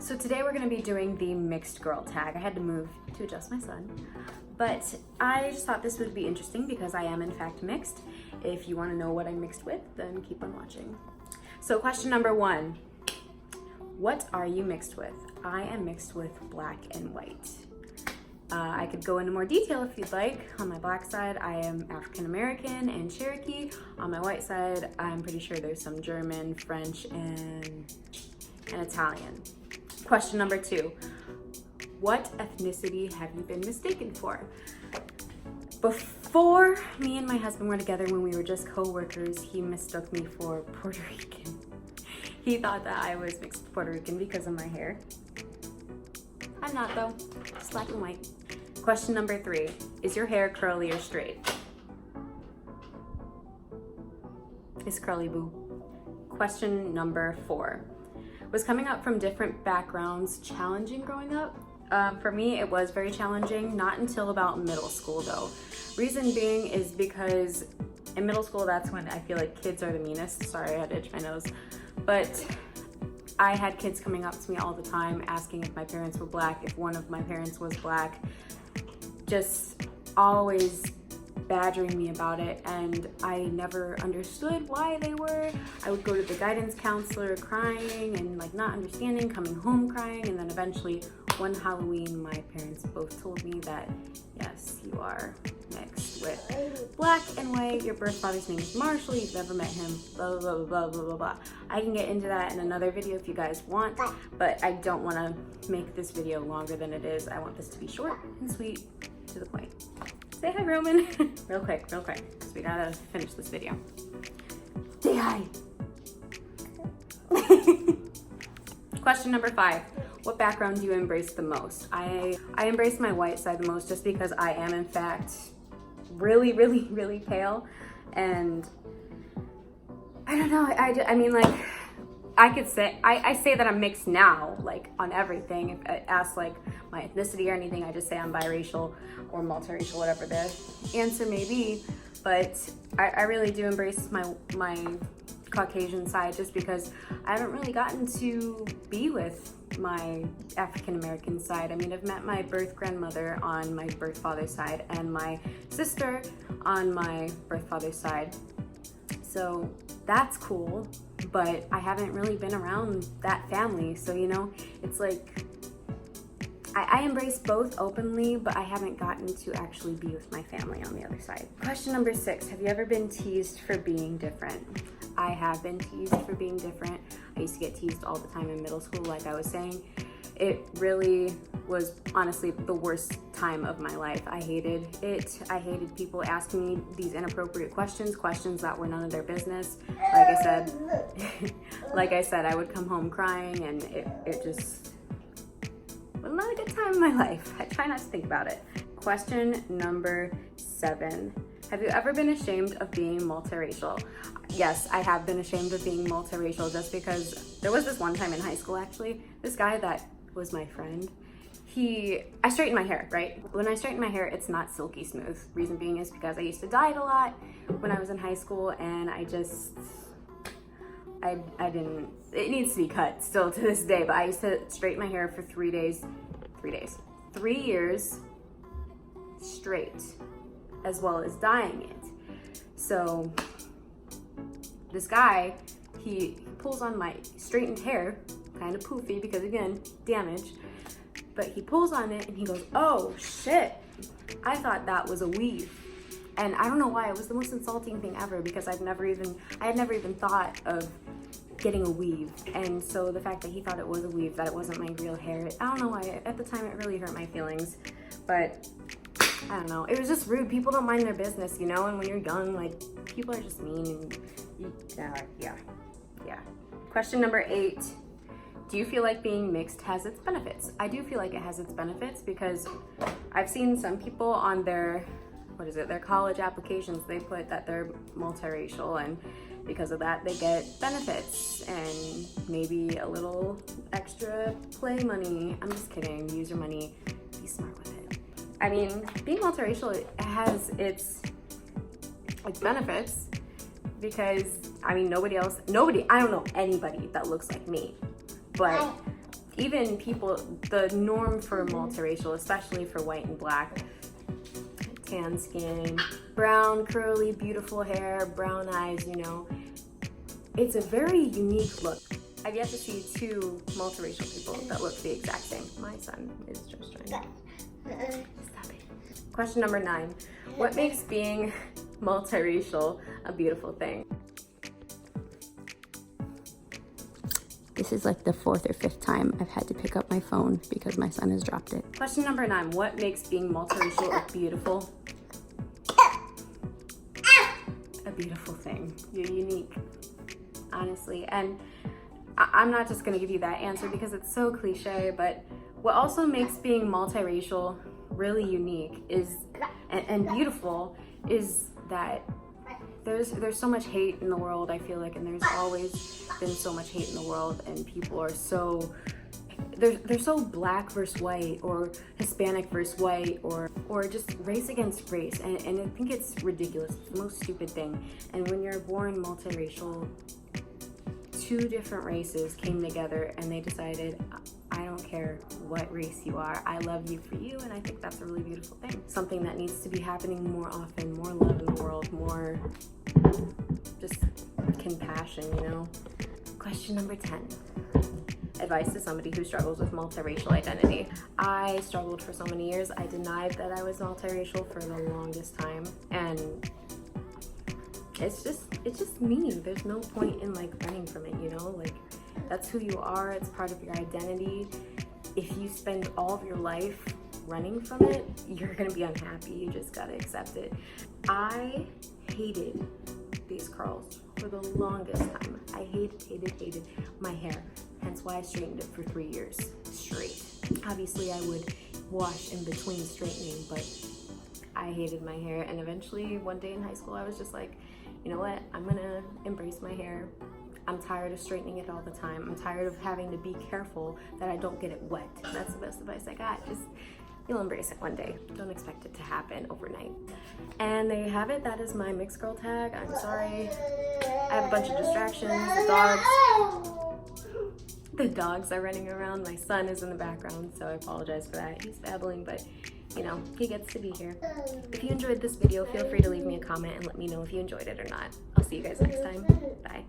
So today we're going to be doing the mixed girl tag. I had to move to adjust my son, but I just thought this would be interesting because I am in fact mixed. If you want to know what I'm mixed with, then keep on watching. So question number 1, what are you mixed with? I am mixed with black and white. I could go into more detail if you'd like. On my black side, I am African American and Cherokee. On my white side, I'm pretty sure there's some German, French, and Italian. Question number 2, what ethnicity have you been mistaken for? Before me and my husband were together, when we were just co-workers, he mistook me for Puerto Rican. He thought that I was mixed with Puerto Rican because of my hair. I'm not though, it's black and white. Question number 3, is your hair curly or straight? It's curly, boo. Question number 4, was coming up from different backgrounds challenging growing up? For me, it was very challenging, not until about middle school though. Reason being is because in middle school, that's when I feel like kids are the meanest. Sorry, I had to itch my nose. But I had kids coming up to me all the time asking if my parents were black, if one of my parents was black, just always badgering me about it, and I never understood why they were. I would go to the guidance counselor crying and like not understanding, coming home crying, and then eventually one Halloween my parents both told me that yes, you are mixed with black and white, your birth father's name is Marshall, you've never met him, blah blah blah blah blah blah blah. I can get into that in another video if you guys want, but I don't want to make this video longer than it is. I want this to be short and sweet, to the point. Say hi, Roman. real quick, because we gotta finish this video. Say hi. Question number 5, what background do you embrace the most? I embrace my white side the most just because I am in fact really, really, really pale, and I don't know, I mean, like, I could say, I say that I'm mixed now, like on everything. If I ask like my ethnicity or anything, I just say I'm biracial or multiracial, whatever the answer may be. But I really do embrace my Caucasian side just because I haven't really gotten to be with my African American side. I mean, I've met my birth grandmother on my birth father's side and my sister on my birth father's side. So that's cool, but I haven't really been around that family. So, you know, it's like, I embrace both openly, but I haven't gotten to actually be with my family on the other side. Question number 6, have you ever been teased for being different? I have been teased for being different. I used to get teased all the time in middle school, like I was saying. It really was honestly the worst time of my life. I hated it. I hated people asking me these inappropriate questions that were none of their business. Like I said, I would come home crying, and it just was not a good time in my life. I try not to think about it. Question number 7. Have you ever been ashamed of being multiracial? Yes, I have been ashamed of being multiracial just because there was this one time in high school, actually, this guy that was my friend. I straightened my hair, right? When I straighten my hair, it's not silky smooth. Reason being is because I used to dye it a lot when I was in high school, and I didn't, it needs to be cut still to this day, but I used to straighten my hair for 3 years straight, as well as dyeing it. So this guy, he pulls on my straightened hair, kind of poofy because again, damage, but he pulls on it and he goes, oh shit, I thought that was a weave. And I don't know why, it was the most insulting thing ever because I had never even thought of getting a weave. And so the fact that he thought it was a weave, that it wasn't my real hair, I don't know why, at the time it really hurt my feelings, but I don't know, it was just rude. People don't mind their business, you know, and when you're young, like, people are just mean, and yeah. Question number 8, do you feel like being mixed has its benefits? I do feel like it has its benefits because I've seen some people on their college applications, they put that they're multiracial, and because of that they get benefits and maybe a little extra play money. I'm just kidding, use your money, be smart with it. I mean, being multiracial has its benefits because, I mean, I don't know anybody that looks like me, but even people, the norm for multiracial, especially for white and black, tan skin, brown, curly, beautiful hair, brown eyes, you know, it's a very unique look. I've yet to see two multiracial people that look the exact same. My son is just trying to stop it. Question number 9. What makes being multiracial a beautiful thing? This is like the 4th or 5th time I've had to pick up my phone because my son has dropped it. Question number 9. What makes being multiracial a beautiful thing? You're unique, honestly. And I'm not just gonna give you that answer because it's so cliche, but what also makes being multiracial really unique is and beautiful is that there's so much hate in the world, I feel like, and there's always been so much hate in the world, and people are so they're so black versus white, or Hispanic versus white, or just race against race, and I think it's ridiculous. It's the most stupid thing. And when you're born multiracial, 2 different races came together and they decided, I don't care what race you are, I love you for you, and I think that's a really beautiful thing. Something that needs to be happening more often, more love in the world, more just compassion, you know? Question number 10. Advice to somebody who struggles with multiracial identity. I struggled for so many years. I denied that I was multiracial for the longest time, and it's just me. There's no point in like running from it, you know? Like, that's who you are. It's part of your identity. If you spend all of your life running from it, you're gonna be unhappy. You just gotta accept it. I hated these curls for the longest time. I hated my hair. Hence why I straightened it for 3 years straight. Obviously I would wash in between straightening, but I hated my hair. And eventually one day in high school, I was just like, you know what? I'm gonna embrace my hair. I'm tired of straightening it all the time. I'm tired of having to be careful that I don't get it wet. That's the best advice I got. Just, you'll embrace it one day. Don't expect it to happen overnight. And there you have it. That is my mixed girl tag. I'm sorry. I have a bunch of distractions. The dogs are running around. My son is in the background, so I apologize for that. He's babbling, but you know, he gets to be here. If you enjoyed this video, feel free to leave me a comment and let me know if you enjoyed it or not. I'll see you guys next time. Bye.